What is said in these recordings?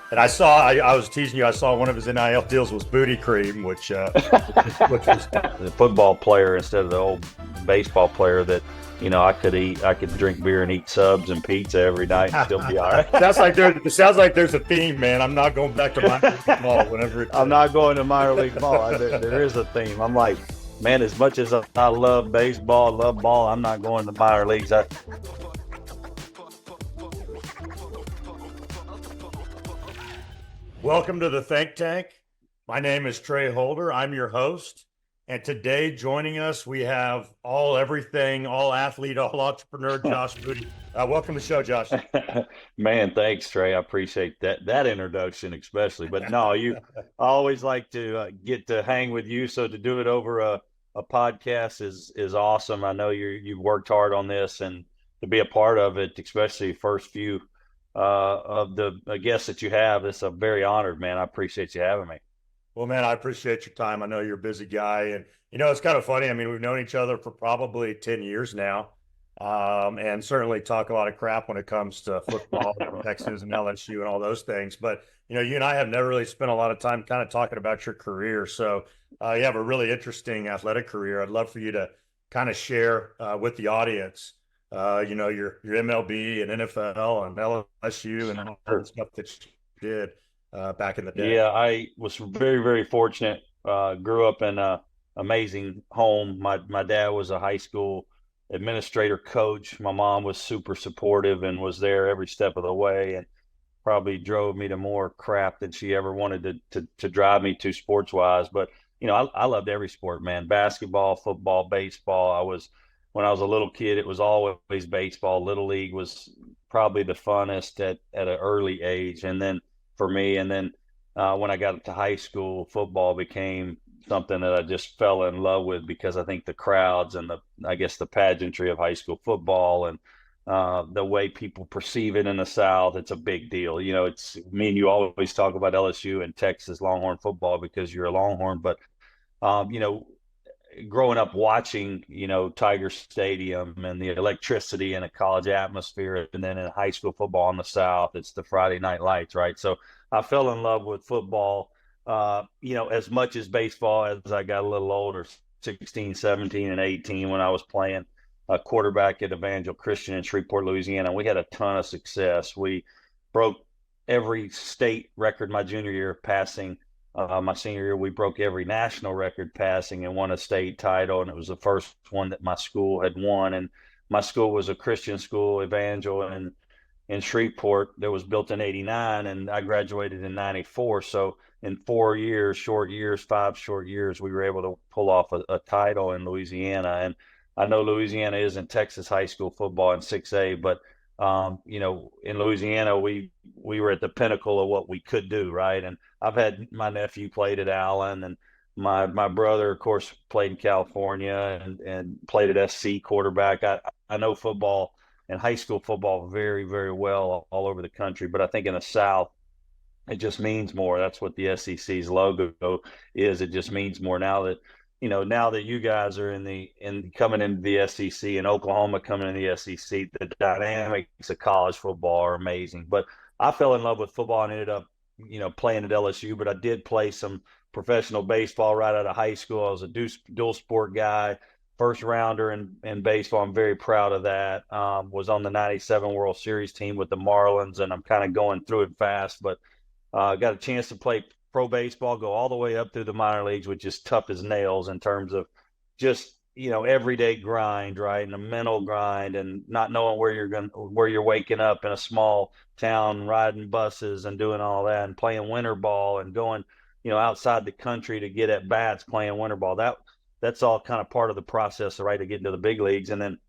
And I was teasing you. I saw one of his NIL deals was booty cream, which was The football player instead of the old baseball player that, I could drink beer and eat subs and pizza every night and still be all right. it sounds like there's a theme, man. I'm not going back to my ball whenever I'm not going to minor league ball. There is a theme. I'm like, man, as much as I love baseball, love ball, I'm not going to minor leagues. Welcome to the Think Tank. My name is Trey Holder. I'm your host. And today joining us, we have all athlete, all entrepreneur, Josh Moody. Welcome to the show, Josh. Man, thanks, Trey. I appreciate that introduction, especially. But no, I always like to get to hang with you. So to do it over a podcast is awesome. I know you've worked hard on this, and to be a part of it, especially first few of the guests that you have, I'm very honored, man. I appreciate you having me. Well, man, I appreciate your time. I know you're a busy guy, and it's kind of funny. I mean, we've known each other for probably 10 years now, and certainly talk a lot of crap when it comes to football, Texas, and LSU, and all those things. But you and I have never really spent a lot of time kind of talking about your career. So you have a really interesting athletic career. I'd love for you to kind of share with the audience, your MLB and NFL and LSU and all the stuff that you did back in the day. Yeah, I was very, very fortunate. Grew up in a amazing home. My dad was a high school administrator coach. My mom was super supportive and was there every step of the way, and probably drove me to more crap than she ever wanted to drive me to sports wise. But I loved every sport, man. Basketball, football, baseball. When I was a little kid, it was always baseball. Little league was probably the funnest at an early age, and then for me. And then when I got to high school, football became something that I just fell in love with because I think the crowds and the pageantry of high school football and the way people perceive it in the South, it's a big deal. It's me and you always talk about LSU and Texas Longhorn football because you're a Longhorn, but um, you know, growing up watching, Tiger Stadium and the electricity and a college atmosphere, and then in high school football in the South, it's the Friday night lights, right? So I fell in love with football, as much as baseball as I got a little older, 16, 17, and 18 when I was playing quarterback at Evangel Christian in Shreveport, Louisiana. We had a ton of success. We broke every state record my junior year passing. My senior year, we broke every national record passing and won a state title, and it was the first one that my school had won. And my school was a Christian school, Evangel, and in Shreveport that was built in '89, and I graduated in '94. So in 4 years, short years, 5 short years, we were able to pull off a title in Louisiana. And I know Louisiana isn't Texas high school football in 6A, but in Louisiana, we were at the pinnacle of what we could do, right? And I've had my nephew played at Allen, and my brother, of course, played in California and played at SC quarterback. I know football and high school football very, very well all over the country, but I think in the South, it just means more. That's what the SEC's logo is. It just means more now that you guys are in coming into the SEC and Oklahoma coming into the SEC, the dynamics of college football are amazing. But I fell in love with football and ended up, playing at LSU. But I did play some professional baseball right out of high school. I was a dual sport guy, first rounder in baseball. I'm very proud of that. Was on the '97 World Series team with the Marlins, and I'm kind of going through it fast, but got a chance to play pro baseball, go all the way up through the minor leagues, which is tough as nails in terms of just everyday grind, right, and a mental grind, and not knowing where you're waking up in a small town, riding buses and doing all that, and playing winter ball and going outside the country to get at bats playing winter ball. That's all kind of part of the process, right, to get into the big leagues. And then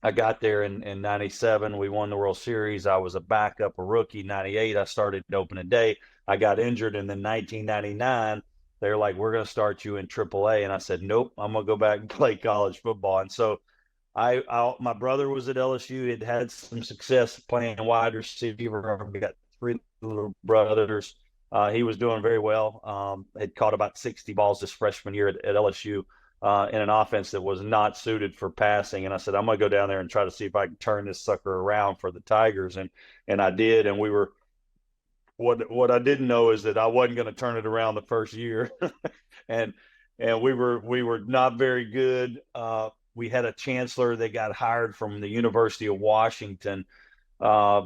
I got there in '97. We won the World Series. I was a backup, a rookie. '98, I started opening day. I got injured, and then 1999, they're like, "We're going to start you in AAA," and I said, "Nope, I'm going to go back and play college football." And so my brother was at LSU. He'd had some success playing wide receiver. We got three little brothers. He was doing very well. Had caught about 60 balls his freshman year at LSU. In an offense that was not suited for passing. And I said, I'm going to go down there and try to see if I can turn this sucker around for the Tigers. And I did. And we what I didn't know is that I wasn't going to turn it around the first year, and we were not very good. We had a chancellor that got hired from the University of Washington, uh,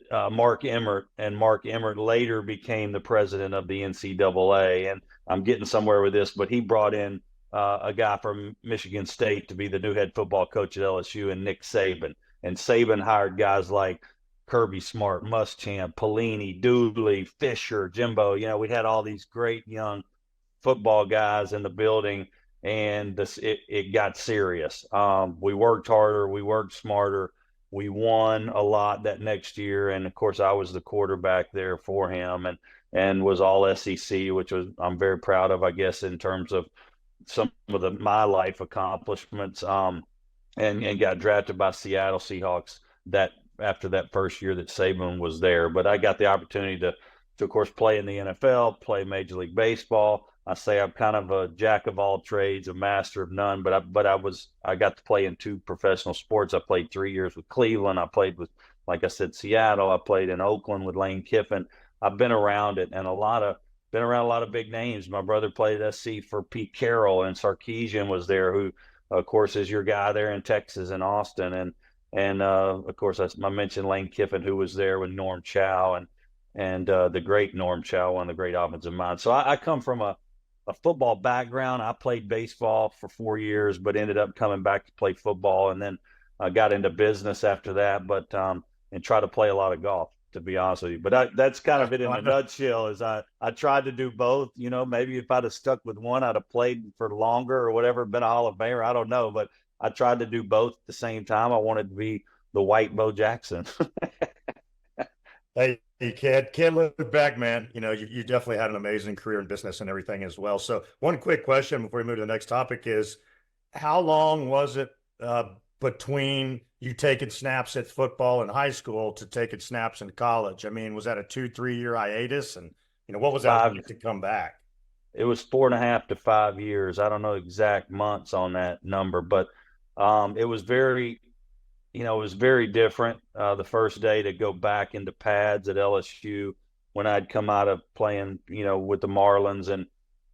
Mark Emmert, and Mark Emmert later became the president of the NCAA. And I'm getting somewhere with this, but he brought in a guy from Michigan State to be the new head football coach at LSU, and Nick Saban. And Saban hired guys like Kirby Smart, Muschamp, Pelini, Dooley, Fisher, Jimbo. We had all these great young football guys in the building, and it got serious. We worked harder, we worked smarter, we won a lot that next year, and of course I was the quarterback there for him, and was all SEC, which I'm very proud of, I guess, in terms of some of my life accomplishments. And got drafted by Seattle Seahawks that after that first year that Saban was there. But I got the opportunity to of course play in the NFL, play Major League Baseball. I say I'm kind of a jack of all trades, a master of none. But I got to play in 2 professional sports. I played 3 years with Cleveland. I played with, like I said, Seattle. I played in Oakland with Lane Kiffin. I've been around it, and been around a lot of big names. My brother played at SC for Pete Carroll, and Sarkisian was there, who of course is your guy there in Texas and Austin, and of course I mentioned Lane Kiffin, who was there with Norm Chow, and the great Norm Chow, one of the great offensive minds. So I come from a football background. I played baseball for 4 years, but ended up coming back to play football, and then I got into business after that, but and try to play a lot of golf, to be honest with you. But that's kind of it in a nutshell. Is I tried to do both. Maybe if I'd have stuck with one, I'd have played for longer or whatever, been a Hall of Famer. I don't know, but I tried to do both at the same time. I wanted to be the white Bo Jackson. Hey, you can't look back, man. You definitely had an amazing career in business and everything as well. So one quick question before we move to the next topic is, how long was it between you taking snaps at football in high school to taking snaps in college? I mean, was that a 2-3 year hiatus? And, what was that like to come back? It was 4.5 to 5 years. I don't know exact months on that number, but it was very different. The first day to go back into pads at LSU when I'd come out of playing, with the Marlins, and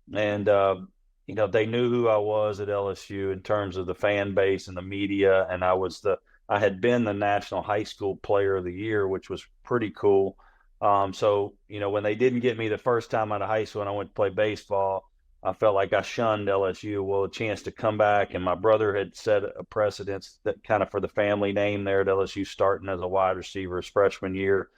they knew who I was at LSU in terms of the fan base and the media, and I had been the National High School Player of the Year, which was pretty cool. So when they didn't get me the first time out of high school and I went to play baseball, I felt like I shunned LSU. Well, a chance to come back, and my brother had set a precedence that kind of for the family name there at LSU, starting as a wide receiver his freshman year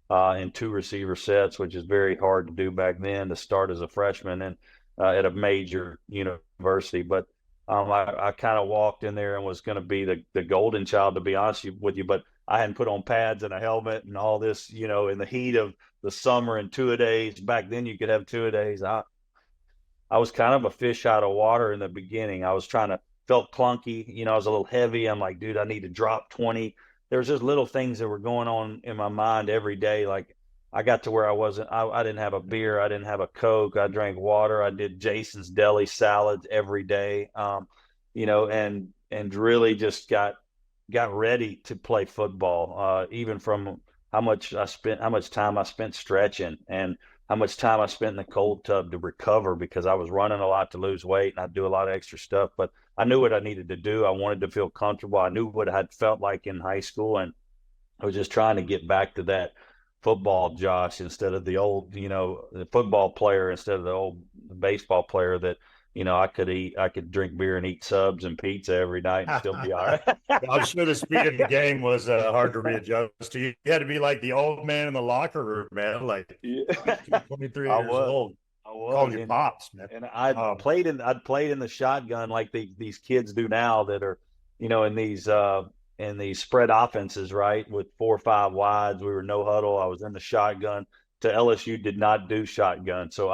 in 2 receiver sets, which is very hard to do back then, to start as a freshman and at a major university. But I kind of walked in there and was going to be the golden child, to be honest with you. But I hadn't put on pads and a helmet and all this, in the heat of the summer and 2-a-days. Back then you could have 2-a-days. I was kind of a fish out of water in the beginning. I was felt clunky. I was a little heavy. I'm like, dude, I need to drop 20. There's just little things that were going on in my mind every day. Like, I got to where I didn't have a beer. I didn't have a Coke. I drank water. I did Jason's Deli salads every day. And really just got ready to play football, even from how much time I spent stretching, and how much time I spent in the cold tub to recover, because I was running a lot to lose weight, and I'd do a lot of extra stuff. But I knew what I needed to do. I wanted to feel comfortable. I knew what I had felt like in high school, and I was just trying to get back to that football Josh instead of the old, the football player instead of the old baseball player that, I could drink beer and eat subs and pizza every night and still be all right. I'm sure the speed of the game was hard to readjust to. You had to be like the old man in the locker room, man. Like 23 years old. I was calling you pops, man. And I'd played in the shotgun like these kids do now that are, in these spread offenses, right, with 4 or 5 wides. We were no huddle. I was in the shotgun. To LSU did not do shotgun. So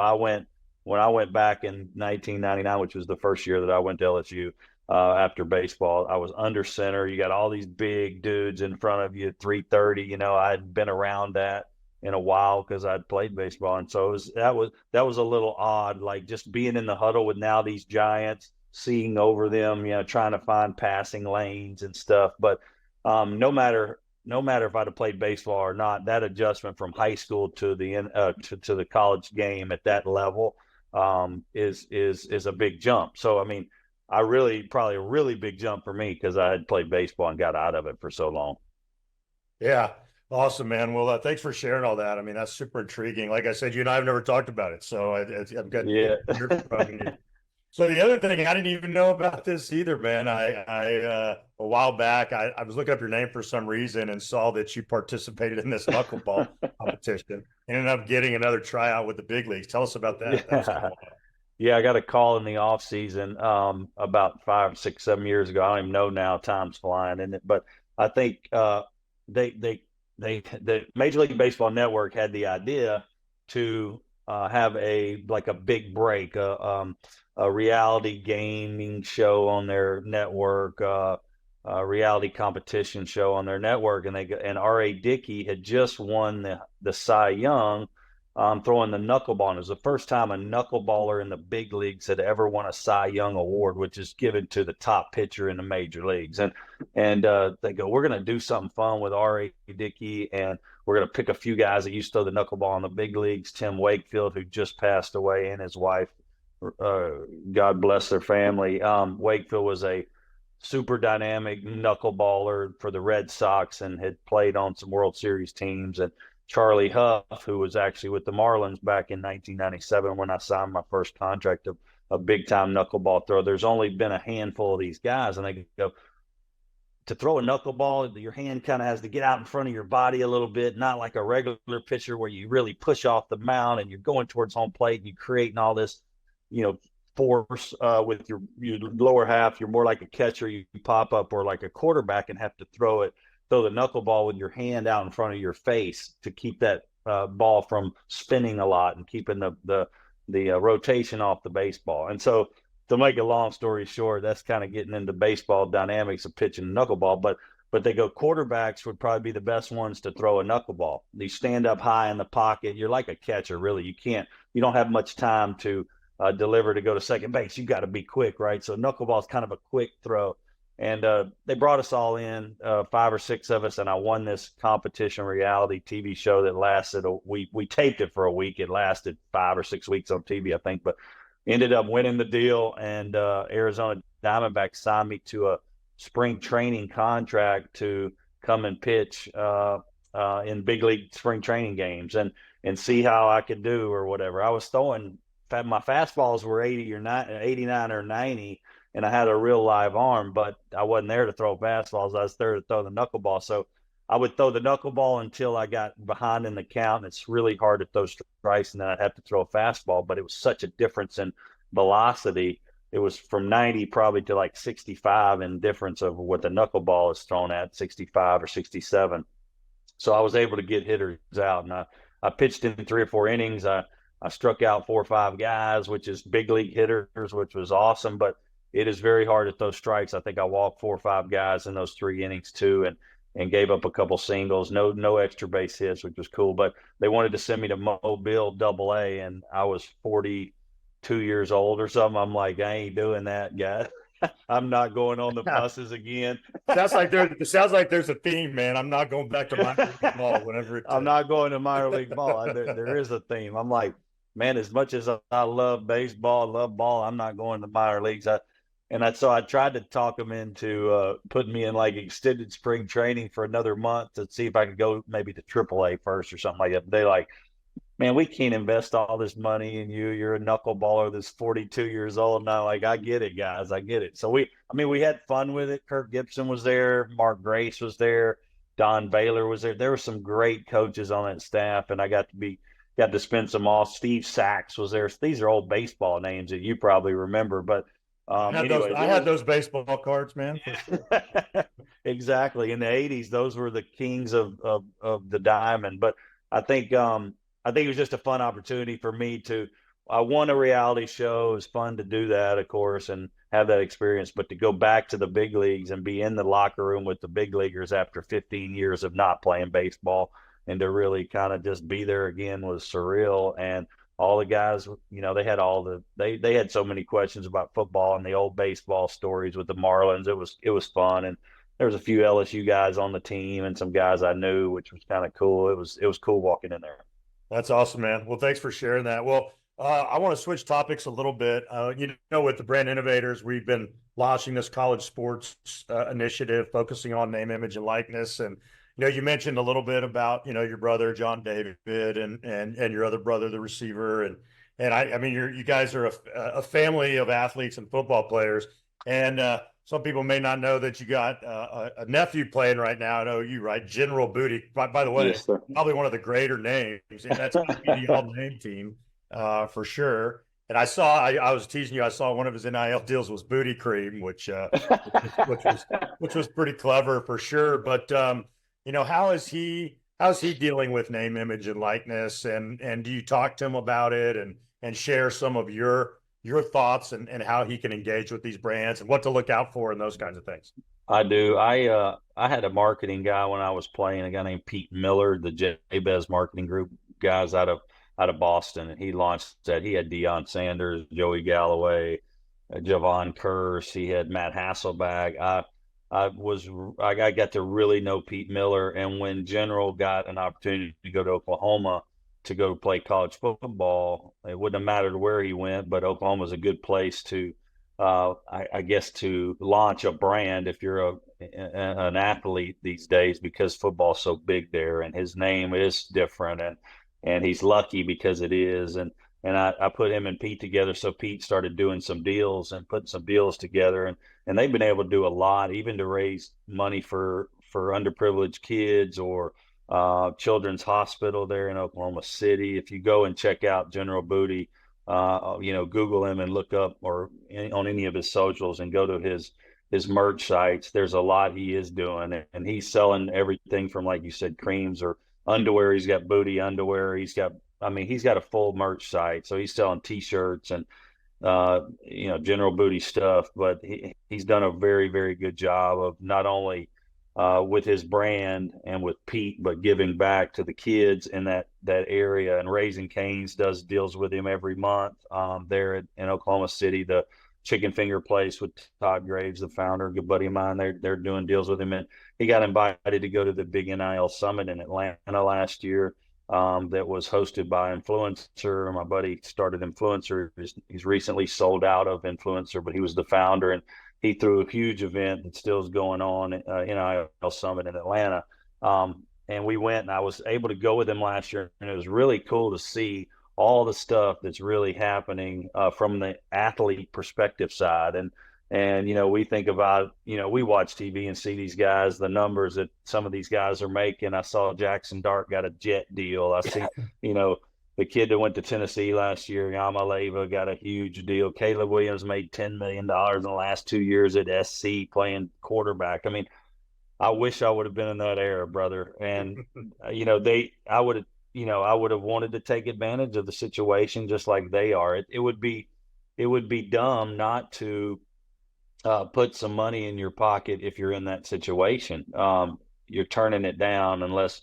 when I went back in 1999, which was the first year that I went to LSU after baseball, I was under center. You got all these big dudes in front of you at 330. I had been around that in a while because I'd played baseball. And so that was a little odd, like just being in the huddle with now these giants, seeing over them, trying to find passing lanes and stuff. But no matter no matter if I'd have played baseball or not, that adjustment from high school to the college game at that level is a big jump. So I mean, probably a really big jump for me because I had played baseball and got out of it for so long. Yeah. Awesome, man. Well, thanks for sharing all that. I mean, that's super intriguing. Like I said, you and I have never talked about it, so I've got Yeah. from you. So the other thing, I didn't even know about this either, man. A while back, I was looking up your name for some reason and saw that you participated in this knuckleball competition and ended up getting another tryout with the big leagues. Tell us about that. That was Yeah. cool. Yeah, I got a call in the off season about 5, 6, 7 years ago. I don't even know now. Time's flying, isn't it? But I think they they the Major League Baseball Network had the idea to have a big break, a reality gaming show on their network, a reality competition show on their network, and R.A. Dickey had just won the Cy Young, throwing the knuckleball. And it was the first time a knuckleballer in the big leagues had ever won a Cy Young award, which is given to the top pitcher in the major leagues. And they go, we're going to do something fun with R.A. Dickey, and we're going to pick a few guys that used to throw the knuckleball in the big leagues. Tim Wakefield, who just passed away, and his wife, God bless their family. Wakefield was a super dynamic knuckleballer for the Red Sox and had played on some World Series teams. And Charlie Huff, who was actually with the Marlins back in 1997 when I signed my first contract, a big time knuckleball thrower. There's only been a handful of these guys, and they go, to throw a knuckleball, your hand kind of has to get out in front of your body a little bit, not like a regular pitcher where you really push off the mound and you're going towards home plate and you're creating all this, force with your lower half. You're more like a catcher. You pop up, or like a quarterback, and have to throw the knuckleball with your hand out in front of your face to keep that ball from spinning a lot and keeping the rotation off the baseball. And so, to make a long story short, that's kind of getting into baseball dynamics of pitching a knuckleball. But they go, quarterbacks would probably be the best ones to throw a knuckleball. You stand up high in the pocket. You're like a catcher, really. You don't have much time to deliver to go to second base. You got to be quick, right? So knuckleball is kind of a quick throw. And they brought us all in, 5 or 6 of us, and I won this competition reality TV show that lasted we taped it for a week. It lasted 5 or 6 weeks on TV, I think, but ended up winning the deal. And Arizona Diamondbacks signed me to a spring training contract to come and pitch in big league spring training games and see how I could do or whatever. I was throwing, my fastballs were 89 or 90, and I had a real live arm, but I wasn't there to throw fastballs. I was there to throw the knuckleball. So I would throw the knuckleball until I got behind in the count. And it's really hard to throw strikes, and then I'd have to throw a fastball. But it was such a difference in velocity. It was from 90 probably to like 65 in difference of what the knuckleball is thrown at, 65 or 67. So I was able to get hitters out, and I pitched in 3 or 4 innings. I struck out 4 or 5 guys, which is big league hitters, which was awesome. But it is very hard at those strikes. I think I walked 4 or 5 guys in those 3 innings too, and gave up a couple singles, no extra base hits, which was cool. But they wanted to send me to Mobile AA, and I was 42 years old or something. I'm like, I ain't doing that, guys. I'm not going on the buses again. Sounds like there's a theme, man. I'm not going back to minor league ball whenever I'm not going to minor league ball. There is a theme. I'm like, man, as much as I love baseball, love ball, I'm not going to minor leagues. So I tried to talk them into putting me in like extended spring training for another month to see if I could go maybe to AAA first or something like that. But they like, man, we can't invest all this money in you. You're a knuckleballer that's 42 years old now. Like, I get it, guys. I get it. So we had fun with it. Kirk Gibson was there. Mark Grace was there. Don Baylor was there. There were some great coaches on that staff, and I got to spend some off. Steve Sachs was there. These are old baseball names that you probably remember, but I had those baseball cards, man. For sure. Exactly. In the 80s, those were the kings of the diamond. But I think it was just a fun opportunity for me I won a reality show. It was fun to do that, of course, and have that experience. But to go back to the big leagues and be in the locker room with the big leaguers after 15 years of not playing baseball, and to really kind of just be there again was surreal. And all the guys, they had they had so many questions about football and the old baseball stories with the Marlins. It was fun. there was a few LSU guys on the team and some guys I knew, which was kind of cool. It was cool walking in there. That's awesome, man. Well, thanks for sharing that. Well, I want to switch topics a little bit. With the brand innovators, we've been launching this college sports initiative focusing on name, image, and likeness. And you mentioned a little bit about your brother John David and your other brother, the receiver, and I mean you guys are a family of athletes and football players. And some people may not know that you got a nephew playing right now at OU, right? General Booty. By the way, Yes, sir. probably one of the greater names, and that's the all-name team for sure. And I was teasing you. I saw one of his NIL deals was Booty Cream, which was pretty clever for sure. But how is he dealing with name, image, and likeness? And do you talk to him about it and share some of your thoughts and how he can engage with these brands and what to look out for and those kinds of things? I do. I had a marketing guy when I was playing, a guy named Pete Miller, the Jabez marketing group guys out of Boston, and he launched that. He had Deion Sanders, Joey Galloway, Javon Curse. He had Matt Hasselbeck. I got to really know Pete Miller, and when General got an opportunity to go to Oklahoma to go play college football, it wouldn't have mattered where he went, but Oklahoma was a good place to, I guess, to launch a brand if you're an athlete these days, because football's so big there, and his name is different, and he's lucky because it is. And I put him and Pete together, so Pete started doing some deals and putting some deals together, and they've been able to do a lot, even to raise money for underprivileged kids or Children's Hospital there in Oklahoma City. If you go and check out General Booty, Google him and look up on any of his socials and go to his merch sites. There's a lot he is doing, and he's selling everything from, like you said, creams or underwear. He's got Booty underwear. He's got a full merch site. So he's selling T-shirts and General Booty stuff. But he's done a very, very good job of not only with his brand and with Pete, but giving back to the kids in that area. And Raising Cane's does deals with him every month there in Oklahoma City. The chicken finger place with Todd Graves, the founder, a good buddy of mine, they're doing deals with him. And he got invited to go to the big NIL Summit in Atlanta last year that was hosted by Influencer. My buddy started Influencer. He's recently sold out of Influencer, but he was the founder, and he threw a huge event that still is going on, NIL Summit in Atlanta. And we went, and I was able to go with him last year, and it was really cool to see all the stuff that's really happening from the athlete perspective side. And we think about, we watch TV and see these guys, the numbers that some of these guys are making. I saw Jackson Dart got a jet deal. I see, the kid that went to Tennessee last year, Yamaleva, got a huge deal. Caleb Williams made $10 million in the last 2 years at SC playing quarterback. I mean, I wish I would have been in that era, brother. And, I would have wanted to take advantage of the situation just like they are. It would be dumb not to put some money in your pocket if you're in that situation. You're turning it down unless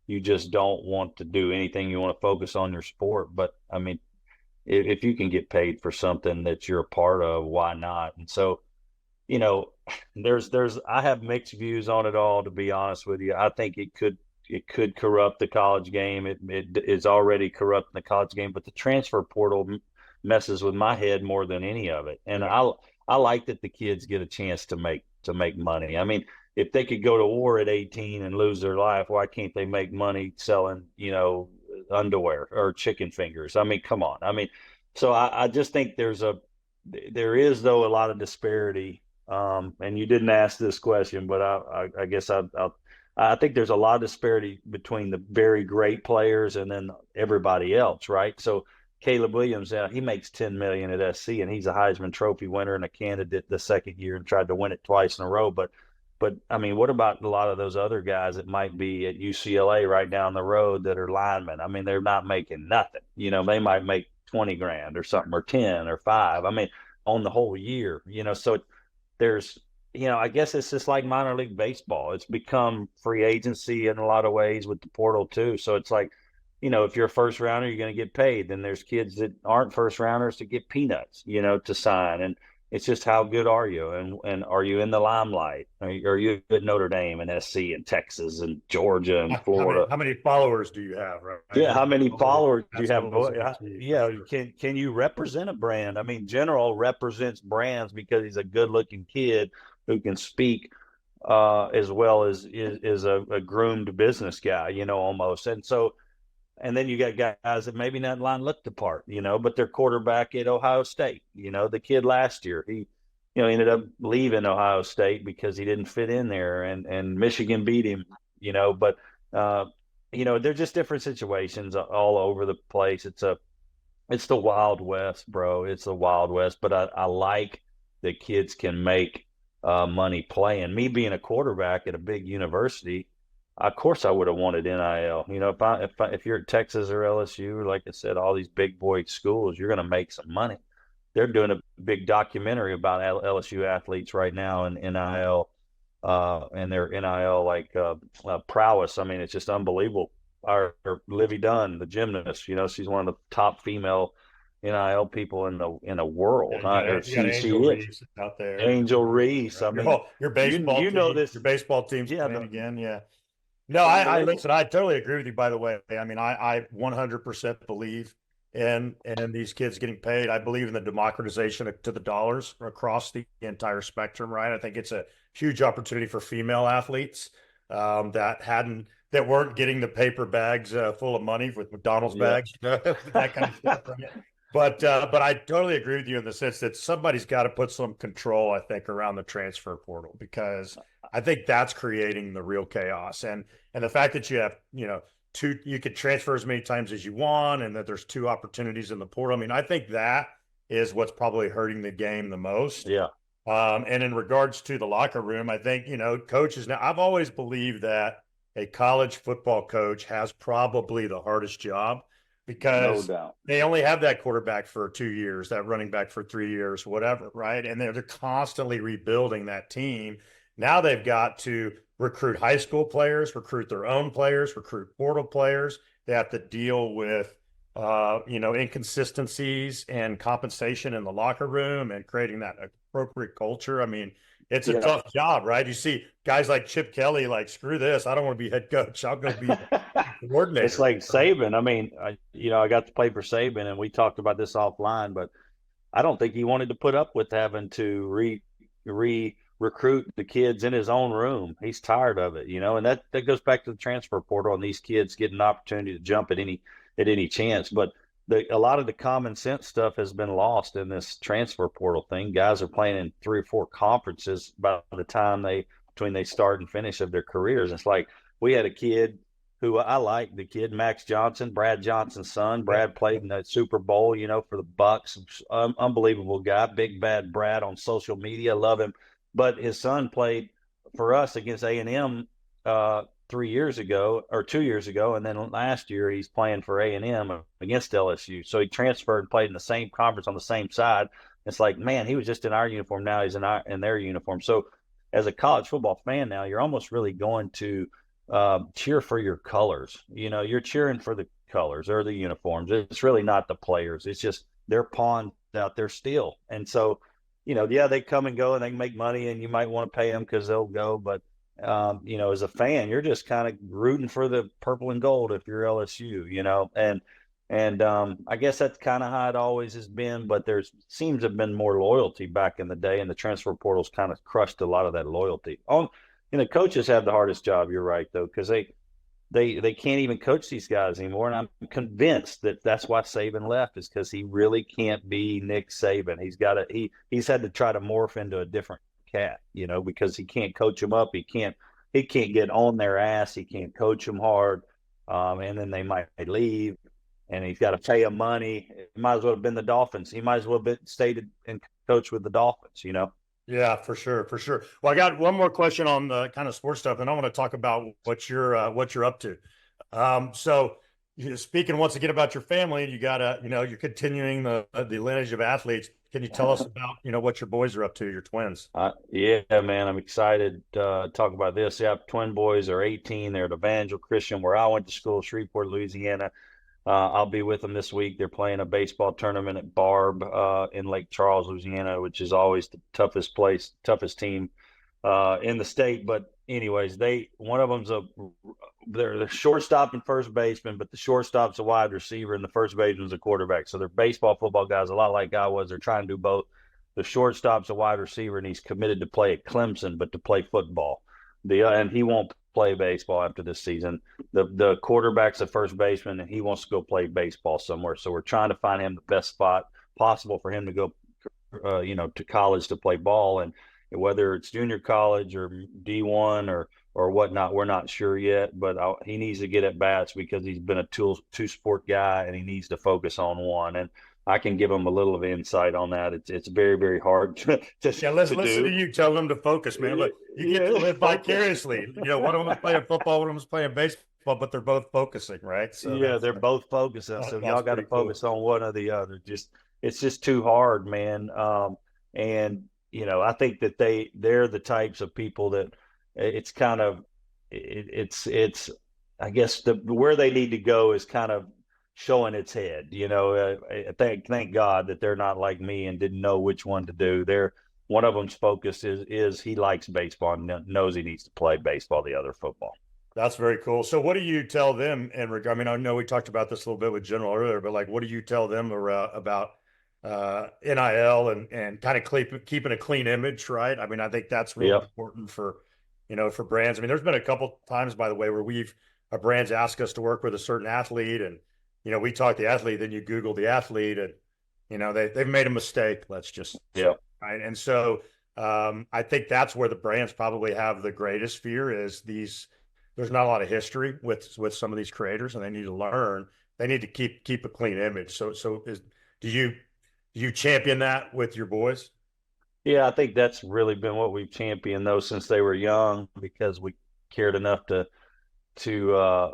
you just don't want to do anything. You want to focus on your sport. But I mean, if you can get paid for something that you're a part of, why not? And so, I have mixed views on it all, to be honest with you. I think it could corrupt the college game. It is already corrupting the college game, but the transfer portal messes with my head more than any of it. And I like that the kids get a chance to make money. I mean, if they could go to war at 18 and lose their life, why can't they make money selling, underwear or chicken fingers? I mean, come on. I mean, so I just think there is though a lot of disparity. And you didn't ask this question, but I guess I think there's a lot of disparity between the very great players and then everybody else, right? So Caleb Williams, he makes $10 million at SC, and he's a Heisman Trophy winner and a candidate the second year and tried to win it twice in a row. But I mean, what about a lot of those other guys that might be at UCLA right down the road that are linemen? I mean, they're not making nothing. They might make 20 grand or something, or 10 or 5. I mean, on the whole year. So there's, I guess it's just like minor league baseball. It's become free agency in a lot of ways with the portal too. So it's like, if you're a first rounder, you're going to get paid. Then there's kids that aren't first rounders to get peanuts, to sign. It's just how good are you, and are you in the limelight? Are you at Notre Dame and SC and Texas and Georgia and Florida? How many followers do you have, right? Yeah, how many followers do you That's have? always a big key for Yeah, sure. can you represent a brand? I mean, General represents brands because he's a good-looking kid who can speak as well as is a groomed business guy, almost. And so, and then you got guys that maybe not line looked the part, but their quarterback at Ohio State, the kid last year, he, ended up leaving Ohio State because he didn't fit in there, and Michigan beat him, but uh, they're just different situations all over the place. It's the Wild West, bro. It's the Wild West. But I like that kids can make money playing. Me being a quarterback at a big university, of course I would have wanted NIL. If you're at Texas or LSU, like I said, all these big boy schools, you're going to make some money. They're doing a big documentary about LSU athletes right now in NIL, and their NIL prowess. I mean, it's just unbelievable. Our Livy Dunn, the gymnast, she's one of the top female NIL people in the world. Yeah, you got She Angel is Reese out there. Angel Reese. I mean, Your baseball you team, know this. your baseball team's Yeah, playing again. Yeah. No, I listen. I totally agree with you. By the way, I mean, I 100% believe in these kids getting paid. I believe in the democratization to the dollars across the entire spectrum. Right. I think it's a huge opportunity for female athletes that weren't getting the paper bags full of money with McDonald's bags, that kind of stuff. Right? But I totally agree with you in the sense that somebody's got to put some control, I think, around the transfer portal, because I think that's creating the real chaos. And the fact that you have, you could transfer as many times as you want, and that there's two opportunities in the portal. I mean, I think that is what's probably hurting the game the most. Yeah. And in regards to the locker room, I think, coaches now, I've always believed that a college football coach has probably the hardest job, because no doubt they only have that quarterback for 2 years, that running back for 3 years, whatever, right? And they're constantly rebuilding that team. Now they've got to recruit high school players, recruit their own players, recruit portal players. They have to deal with inconsistencies and compensation in the locker room and creating that appropriate culture. I mean, it's a tough job, right? You see guys like Chip Kelly, like, screw this. I don't want to be head coach. I'll go be coordinator. It's like Saban. I mean, I got to play for Saban, and we talked about this offline, but I don't think he wanted to put up with having to recruit the kids in his own room. He's tired of it, and that goes back to the transfer portal and these kids getting an opportunity to jump at any chance. But a lot of the common sense stuff has been lost in this transfer portal thing. Guys are playing in 3 or 4 conferences by the time between they start and finish of their careers. It's like, we had a kid who I like, the kid Max Johnson, Brad Johnson's son. Brad played in the Super Bowl, for the Bucks. Unbelievable guy, big bad Brad on social media, love him. But his son played for us against A&M 3 years ago or 2 years ago, and then last year he's playing for A&M against LSU. So he transferred and played in the same conference on the same side. It's like, man, he was just in our uniform. Now he's in their uniform. So as a college football fan now, you're almost really going to cheer for your colors. You're cheering for the colors or the uniforms. It's really not the players. It's just they're pawns out there still. And so, they come and go and they can make money, and you might want to pay them because they'll go. But, as a fan, you're just kind of rooting for the purple and gold if you're LSU, and I guess that's kind of how it always has been. But there seems to have been more loyalty back in the day, and the transfer portal's kind of crushed a lot of that loyalty. Coaches have the hardest job. You're right, though, because they can't even coach these guys anymore. And I'm convinced that that's why Saban left, is because he really can't be Nick Saban. He's had to try to morph into a different cat, because he can't coach them up. He can't get on their ass. He can't coach them hard. And then they might leave, and he's got to pay them money. He might as well have been the Dolphins. He might as well have stayed and coached with the Dolphins, Yeah, for sure, for sure. Well, I got one more question on the kind of sports stuff, and I want to talk about what you're up to. So, speaking once again about your family, you got you're continuing the lineage of athletes. Can you tell us about what your boys are up to, your twins? Yeah, man, I'm excited to talk about this. Yeah, twin boys are 18. They're at Evangel Christian, where I went to school, Shreveport, Louisiana. I'll be with them this week. They're playing a baseball tournament at Barb in Lake Charles, Louisiana, which is always the toughest team in the state. But anyways, one of them's they're the shortstop and first baseman, but the shortstop's a wide receiver and the first baseman's a quarterback. So they're baseball, football guys, a lot like I was. They're trying to do both. The shortstop's a wide receiver and he's committed to play at Clemson, but to play football. And he won't play baseball after this season. The quarterback's a first baseman and he wants to go play baseball somewhere. So we're trying to find him the best spot possible for him to go, to college to play ball. And whether it's junior college or D1 or whatnot, we're not sure yet. But he needs to get at bats because he's been a two sport guy and he needs to focus on one. And I can give him a little of insight on that. It's very, very hard to listen to you tell them to focus, man. Look, you get to live vicariously. One of them is playing football, one of them is playing baseball, but they're both focusing, right? So yeah, they're both focusing. So y'all got to focus on one or the other. It's just too hard, man. And I think that they're the types of people that it's kind of it's I guess where they need to go is kind of showing its head. Thank God that they're not like me and didn't know which one to do. One of them's focus is he likes baseball and knows he needs to play baseball, the other football. That's very cool. So what do you tell them in regard? I mean, I know we talked about this a little bit with General earlier, but what do you tell them about NIL and kind of keeping a clean image, right? I mean, I think that's really important for brands. I mean, there's been a couple times, by the way, where a brand's asked us to work with a certain athlete and, we talk to the athlete, then you Google the athlete and, they've made a mistake. Let's just, right. And so I think that's where the brands probably have the greatest fear is there's not a lot of history with some of these creators and they need to learn, they need to keep a clean image. So do you champion that with your boys? Yeah, I think that's really been what we've championed though since they were young because we cared enough to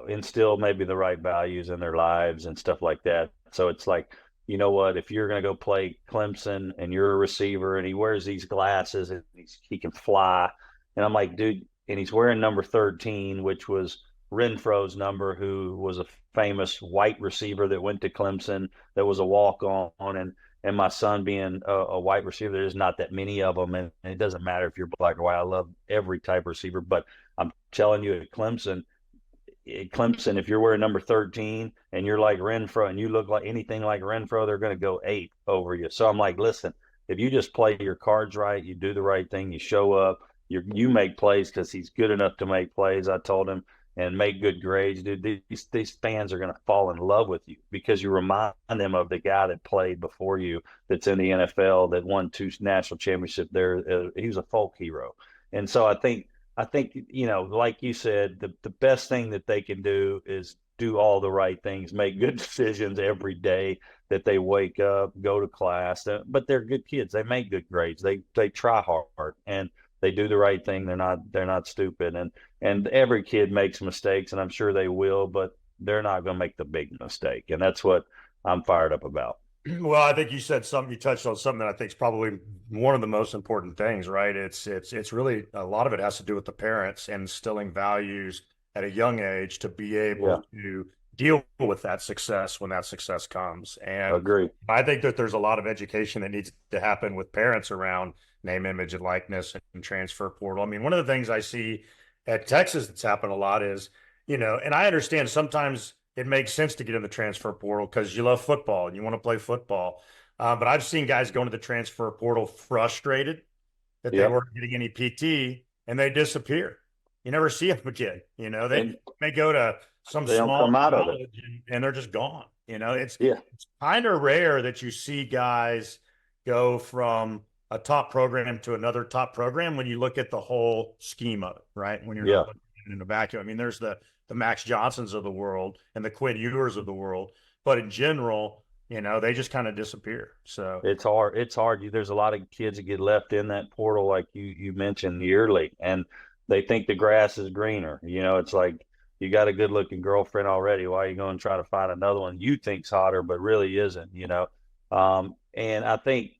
instill maybe the right values in their lives and stuff like that. So it's like, you know what, if you're going to go play Clemson and you're a receiver and he wears these glasses and he can fly. And I'm like, dude, and he's wearing number 13, which was Renfrow's number, who was a famous white receiver that went to Clemson, that was a walk-on. And my son being a white receiver, there's not that many of them. And it doesn't matter if you're black or white. I love every type of receiver. But I'm telling you, at Clemson, if you're wearing number 13 and you're like Renfrow and you look like anything like Renfrow, they're going to go 8 over you. So I'm like, listen, if you just play your cards right, you do the right thing, you show up, you make plays because he's good enough to make plays, I told him, and make good grades, dude. These fans are going to fall in love with you because you remind them of the guy that played before you that's in the NFL that won 2 national championships there. He was a folk hero. And so I think, like you said, the best thing that they can do is do all the right things, make good decisions every day that they wake up, go to class. But they're good kids. They make good grades. They try hard and they do the right thing. They're not stupid. And every kid makes mistakes, and I'm sure they will, but they're not going to make the big mistake. And that's what I'm fired up about. Well, I think you touched on something that I think is probably one of the most important things, right? It's really, a lot of it has to do with the parents and instilling values at a young age to be able to deal with that success when that success comes. And agree. I think that there's a lot of education that needs to happen with parents around name, image, and likeness and transfer portal. I mean, one of the things I see at Texas that's happened a lot is, and I understand sometimes it makes sense to get in the transfer portal because you love football and you want to play football. But I've seen guys go into the transfer portal frustrated that they weren't getting any PT and they disappear. You never see them again. They may go to some small college and they're just gone. It's kind of rare that you see guys go from a top program to another top program when you look at the whole scheme of it, right? When you're not looking in a vacuum. I mean, there's the Max Johnsons of the world and the Quinn Ewers of the world, but in general, they just kind of disappear. So it's hard. There's a lot of kids that get left in that portal, like you mentioned, yearly, and they think the grass is greener. It's like you got a good looking girlfriend already. Why are you going to try to find another one you think's hotter, but really isn't? And I think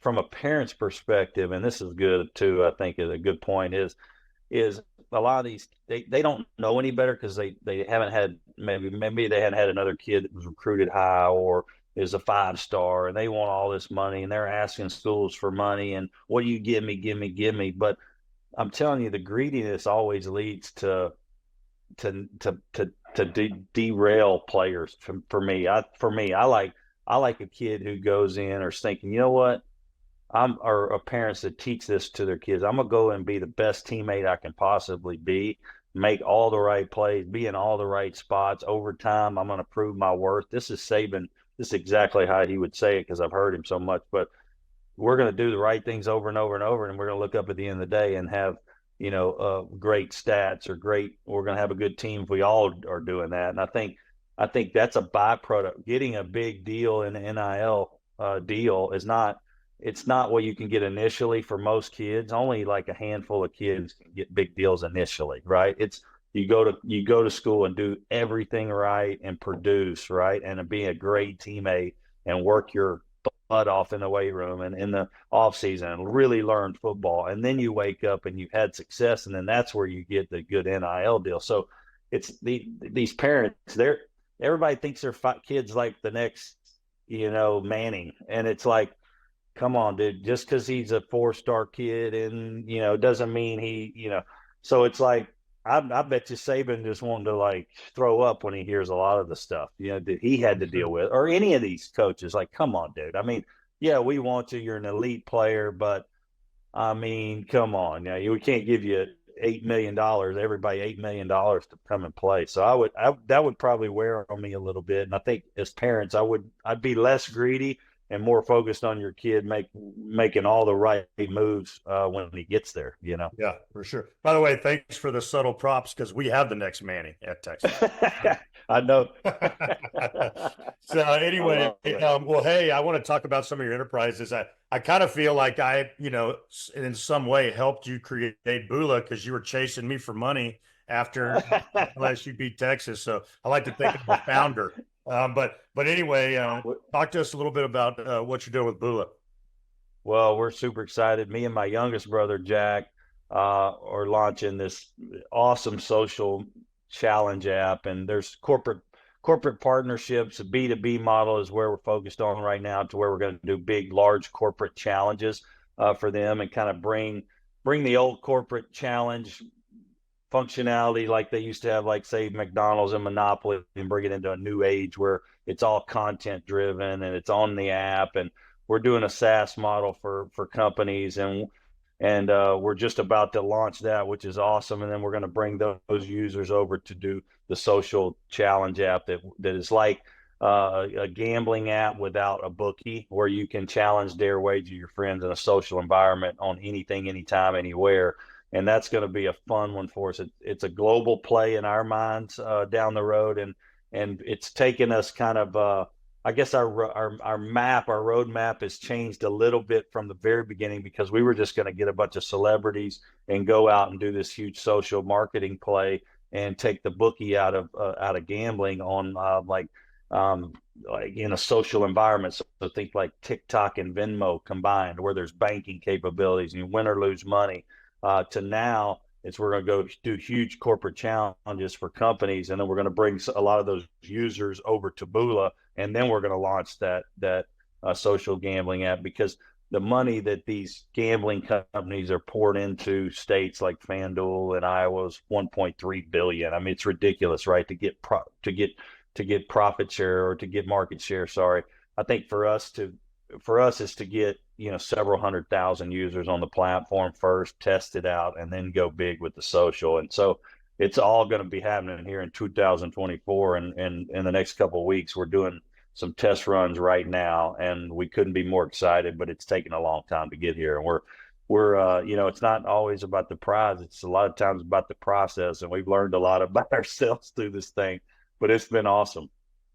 from a parent's perspective, and this is good too, I think is a good point, is a lot of these, they don't know any better because they haven't had maybe they hadn't had another kid that was recruited high or is a 5-star, and they want all this money, and they're asking schools for money, and what do you give me, give me, give me. But I'm telling you, the greediness always leads to derail players. For me, I like a kid who goes in or is thinking, you know what, or parents that teach this to their kids. I'm gonna go and be the best teammate I can possibly be, make all the right plays, be in all the right spots. Over time, I'm gonna prove my worth. This is Saban. This is exactly how he would say it because I've heard him so much. But we're going to do the right things over and over and over, and we're going to look up at the end of the day and have, great stats or we're going to have a good team if we all are doing that. And I think that's a byproduct. Getting a big deal in the NIL deal it's not what you can get initially for most kids. Only like a handful of kids can get big deals initially, right? It's you go to school and do everything right and produce right and be a great teammate and work your butt off in the weight room and in the off season and really learn football. And then you wake up and you've had success, and then that's where you get the good NIL deal. So it's these parents, everybody thinks their kids like the next, Manning. And it's like, come on, dude, just because he's a 4-star kid and, doesn't mean he, so it's like, I bet you Saban just wanted to like throw up when he hears a lot of the stuff, that he had to deal with, or any of these coaches. Like, come on, dude. I mean, yeah, we want you. You're an elite player, but I mean, come on. Now, we can't give you $8 million, everybody $8 million to come and play. So that would probably wear on me a little bit. And I think as parents, I'd be less greedy and more focused on your kid making all the right moves when he gets there, Yeah, for sure. By the way, thanks for the subtle props because we have the next Manning at Texas. I know. So anyway, well, hey, I want to talk about some of your enterprises. I kind of feel like I, in some way helped you create BULA because you were chasing me for money after LSU beat Texas. So I like to think of the founder. But anyway, talk to us a little bit about what you're doing with BULA. Well, we're super excited. Me and my youngest brother, Jack, are launching this awesome social challenge app. And there's corporate partnerships. A B2B model is where we're focused on right now, to where we're going to do big, large corporate challenges for them and kind of bring the old corporate challenge functionality like they used to have, like say McDonald's and Monopoly, and bring it into a new age where it's all content driven and it's on the app. And we're doing a SaaS model for companies, and we're just about to launch that, which is awesome. And then we're going to bring those users over to do the social challenge app that is like a gambling app without a bookie, where you can challenge, dare wager your friends in a social environment on anything, anytime, anywhere. And that's going to be a fun one for us. It's a global play in our minds down the road, and it's taken us kind of I guess our roadmap has changed a little bit from the very beginning, because we were just going to get a bunch of celebrities and go out and do this huge social marketing play and take the bookie out of gambling on like in a social environment. So think like TikTok and Venmo combined, where there's banking capabilities and you win or lose money. To now, we're going to go do huge corporate challenges for companies, and then we're going to bring a lot of those users over to BULA, and then we're going to launch that social gambling app, because the money that these gambling companies are poured into states like FanDuel and Iowa is $1.3 billion. I mean, it's ridiculous, right? To get profit share, or to get market share. Sorry, I think for us is to get several 100,000 users on the platform first, test it out, and then go big with the social. And so it's all going to be happening here in 2024, and in the next couple of weeks. We're doing some test runs right now, and we couldn't be more excited. But it's taken a long time to get here, and we're it's not always about the prize. It's a lot of times about the process, and we've learned a lot about ourselves through this thing. But it's been awesome.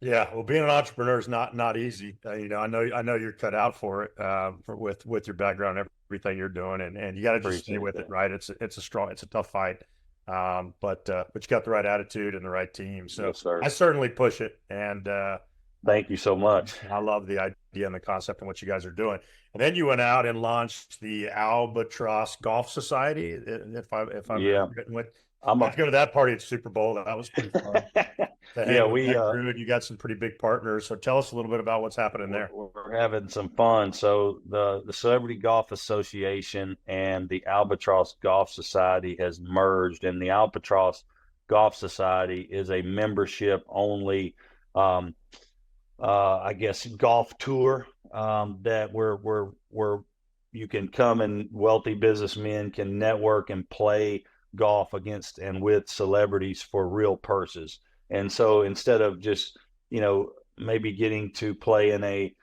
Yeah, well, being an entrepreneur is not easy. I know you're cut out for it with your background, everything you're doing, and you got to just stay with it, right? It's a tough fight, but you got the right attitude and the right team. So yes, sir. I certainly push it, and thank you so much. I love the idea and the concept and what you guys are doing. And then you went out and launched the Albatross Golf Society. If I'm written with. I'm going to that party at Super Bowl. That was pretty fun. to Yeah, hang with we that crew, and you got some pretty big partners. So tell us a little bit about what's happening there. we're having some fun. So the Celebrity Golf Association and the Albatross Golf Society has merged, and the Albatross Golf Society is a membership only, um, I guess, golf tour, that where you can come and wealthy businessmen can network and play golf against and with celebrities for real purses. And so instead of just, maybe getting to play in a,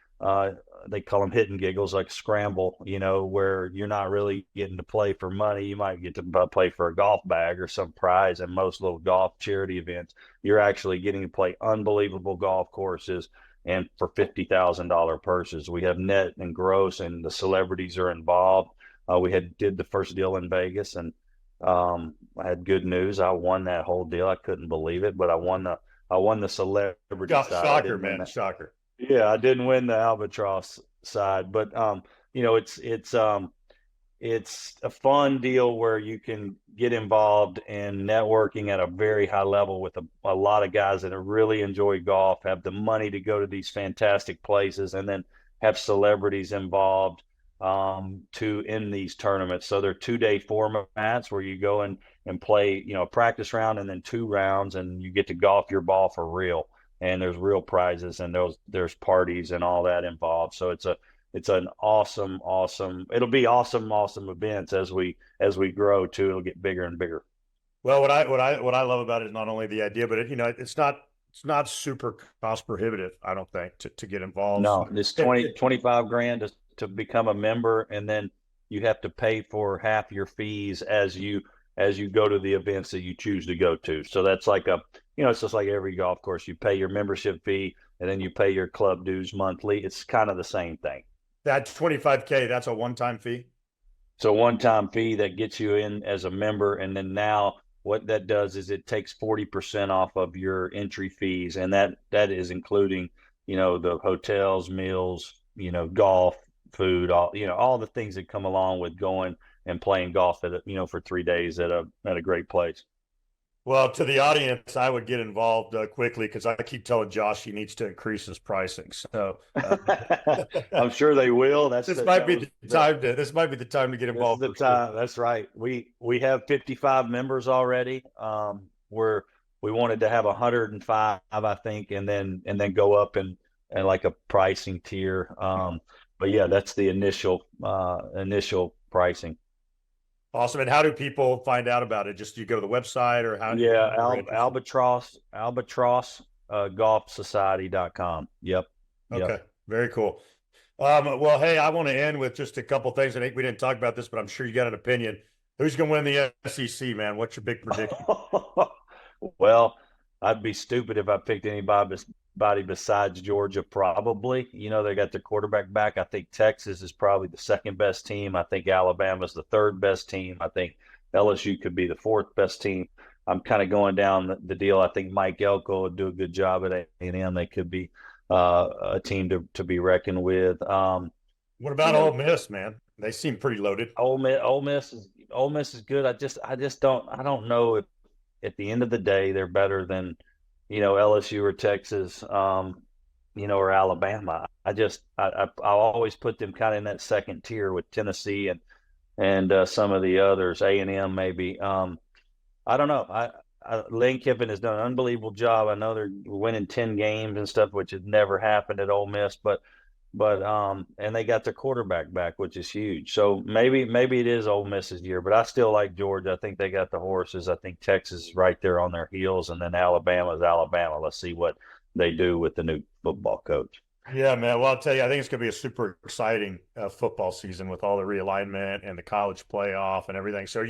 they call them hit and giggles, like scramble, where you're not really getting to play for money. You might get to play for a golf bag or some prize in most little golf charity events. You're actually getting to play unbelievable golf courses and for $50,000 purses. We have net and gross, and the celebrities are involved. We did the first deal in Vegas, and I had good news. I won that whole deal. I couldn't believe it, but I won the celebrity side. Shocker, man, shocker. Yeah, I didn't win the Albatross side, but it's a fun deal where you can get involved in networking at a very high level with a lot of guys that really enjoy golf, have the money to go to these fantastic places, and then have celebrities involved in these tournaments. So they're 2-day formats where you go and play, a practice round and then 2 rounds, and you get to golf your ball for real. And there's real prizes, and there's parties and all that involved. So it's an awesome, it'll be awesome events as we grow too. It'll get bigger and bigger. Well, what I love about it is not only the idea, but it's not super cost prohibitive, I don't think, to get involved. No, it's 25 grand to become a member, and then you have to pay for half your fees as you go to the events that you choose to go to. So that's like it's just like every golf course. You pay your membership fee, and then you pay your club dues monthly. It's kind of the same thing. That $25K, that's a one-time fee? It's a one-time fee that gets you in as a member, and then now what that does is it takes 40% off of your entry fees, and that is including, the hotels, meals, golf, food, all the things that come along with going and playing golf for 3 days at a great place. Well, to the audience, I would get involved quickly, because I keep telling Josh he needs to increase his pricing. So I'm sure they will. This might be the time to get involved. This is the time. That's right. We have 55 members already. We wanted to have 105, I think, and then go up and like a pricing tier. But yeah, that's the initial pricing. Awesome. And how do people find out about it? Just you go to the website, or how? Yeah, Albatross golfsociety.com. Yep. Okay. Very cool. Well, hey, I want to end with just a couple things. I think we didn't talk about this, but I'm sure you got an opinion. Who's going to win the SEC, man? What's your big prediction? Well, I'd be stupid if I picked anybody besides Georgia, probably. They got their quarterback back. I think Texas is probably the second best team. I think Alabama's the third best team. I think LSU could be the fourth best team. I'm kind of going down the deal. I think Mike Elko would do a good job at A&M. They could be a team to be reckoned with. What about Ole Miss, man? They seem pretty loaded. Ole Miss is good. I don't know if at the end of the day they're better than LSU or Texas, or Alabama. I'll always put them kind of in that second tier with Tennessee and some of the others, A&M maybe. I don't know. Lane Kiffin has done an unbelievable job. I know they're winning 10 games and stuff, which has never happened at Ole Miss, but and they got their quarterback back, which is huge. So maybe it is Ole Miss's year, but I still like Georgia. I think they got the horses. I think Texas is right there on their heels, and then Alabama's Alabama. Let's see what they do with the new football coach. Yeah, man. Well, I'll tell you, I think it's going to be a super exciting football season with all the realignment and the college playoff and everything. So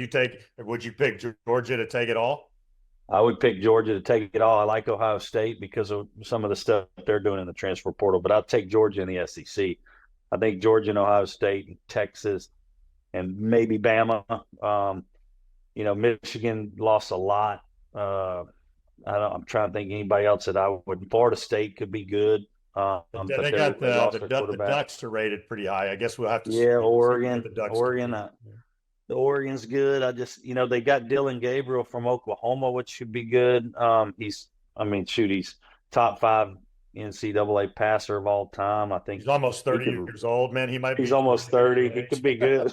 would you pick Georgia to take it all? I would pick Georgia to take it all. I like Ohio State because of some of the stuff they're doing in the transfer portal, but I'll take Georgia in the SEC. I think Georgia and Ohio State and Texas and maybe Bama. Michigan lost a lot. I'm trying to think anybody else that I would. Florida State could be good. They got the Ducks are rated pretty high. I guess we'll have to. Yeah, Oregon. The Oregon's good. They got Dillon Gabriel from Oklahoma, which should be good. He's I mean, shoot, he's top 5 NCAA passer of all time. I think He's almost 30 years old, man. He might be. He's almost 30. He could be good.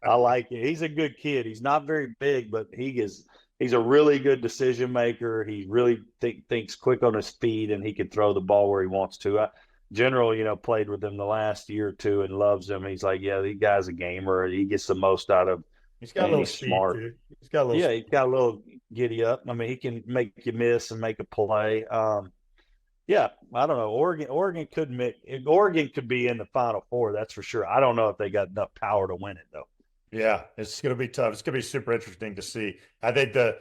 I like it. He's a good kid. He's not very big, but he's a really good decision maker. He really thinks quick on his feet, and he can throw the ball where he wants to. General, played with him the last year or two and loves him. He's like, yeah, this guy's a gamer. He gets the most out of. He's got a little speed, smart. Too. He's got a little. Yeah, he's got a little giddy up. I mean, he can make you miss and make a play. Yeah, I don't know. Oregon could be in the Final Four. That's for sure. I don't know if they got enough power to win it though. Yeah, it's going to be tough. It's going to be super interesting to see. I think a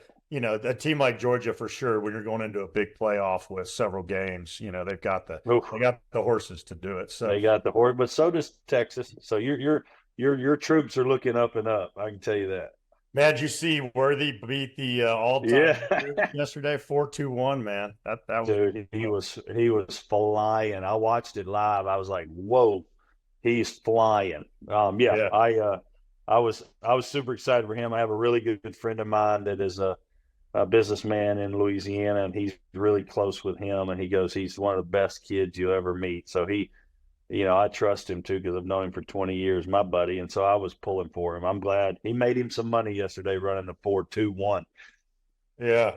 team like Georgia for sure, when you're going into a big playoff with several games, they've got the horses to do it. So they got the horse, but so does Texas. So your troops are looking up and up. I can tell you that. Man, did you see Worthy beat the all-time yesterday, 4-2-1, man? That was dude, he was flying. I watched it live. I was like, whoa, he's flying. I was super excited for him. I have a really good friend of mine that is a businessman in Louisiana, and he's really close with him. And he goes, he's one of the best kids you'll ever meet. So I trust him too because I've known him for 20 years, my buddy. And so I was pulling for him. I'm glad he made him some money yesterday running the 4-2-1. Yeah,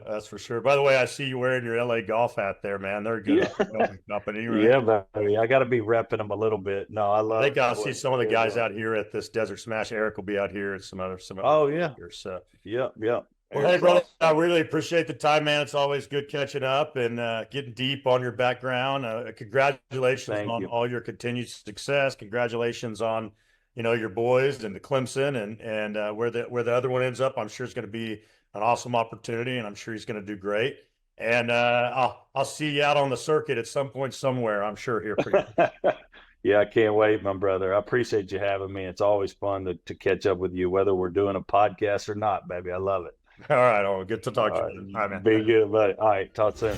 that's for sure. By the way, I see you wearing your LA golf hat there, man. They're a good company, right? Yeah, buddy. I got to be repping them a little bit. No, I think I'll see some of the guys out here at this Desert Smash. Eric will be out here and some other. Oh yeah. Here, so yeah. Well, hey, brother, I really appreciate the time, man. It's always good catching up and getting deep on your background. Congratulations on all your continued success. Congratulations on, your boys and the Clemson and where the other one ends up. I'm sure it's going to be an awesome opportunity, and I'm sure he's going to do great. And I'll see you out on the circuit at some point somewhere, I'm sure, here pretty soon. Yeah, I can't wait, my brother. I appreciate you having me. It's always fun to catch up with you, whether we're doing a podcast or not, baby. I love it. All right. Good to talk to you. All right, man. Be good, buddy. All right. Talk soon.